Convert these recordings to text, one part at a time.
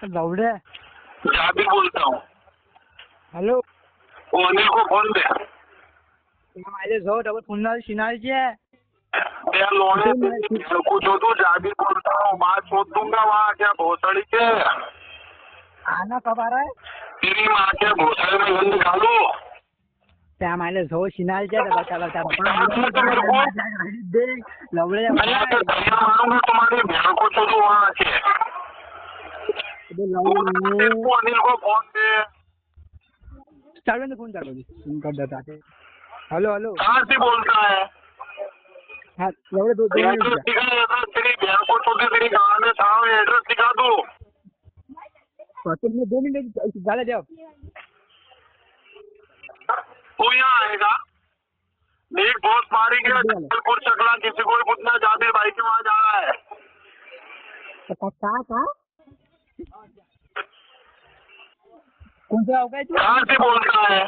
लवड़े जाबिर बोलता हूँ। हेलो वो अनिल को फोन दे। मायले जो डबल पुन्हा शिनाळची आहे यार लोने कुछ हो तो जाबिर बोलता हूँ, बात सोच दूंगा वहाँ क्या भोसड़ी के। आना कब आ रहा है तेरी माँ के भोसड़ी में गंद डालू। त्या मायले जो शिनाळची आहे त्याला त्या लवड़े मैं तो धनिया मारूंगा तुम्हारी बहन को, चलो वहाँ से। अनिल को फोन दे। चालू फोन चालू फोन कर देता है। हेलो हेलो कहाँ से बोलता है? हाँ लवड़े दो एड्रेस दिखा, एड्रेस तेरी बहन को तो तेरी गाँव में था, एड्रेस दिखा दो। में 2 मिनट झाले देव तू यहाँ आएगा, एक बहुत मारी गया जबलपुर चकला, किसी को भी पूछना जाबिर भाई के वहाँ जा रहा है। का कौन सा होगा कहाँ से बोलता है?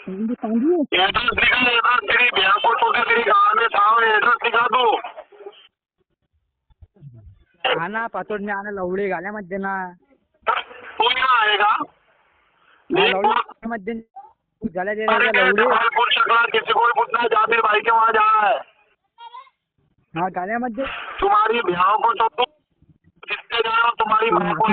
एड्रेस दिखा, एड्रेस तेरी बहन को तो तेरी गाँव में था, एड्रेस दिखा दो। आना पातोड में आना लवड़े गाल्यामध्ये ना तू यहाँ आएगा, लवड़े मध्ये झाल्या दे लवड़े जबलपुर चकला, किसी को भी पूछना जाबिर भाई के वहाँ जा रहा है। हाँ गाल्यामध्ये तुम्हारी बहन को तो जिससे जा रहा हूँ, तुम्हारी माँ को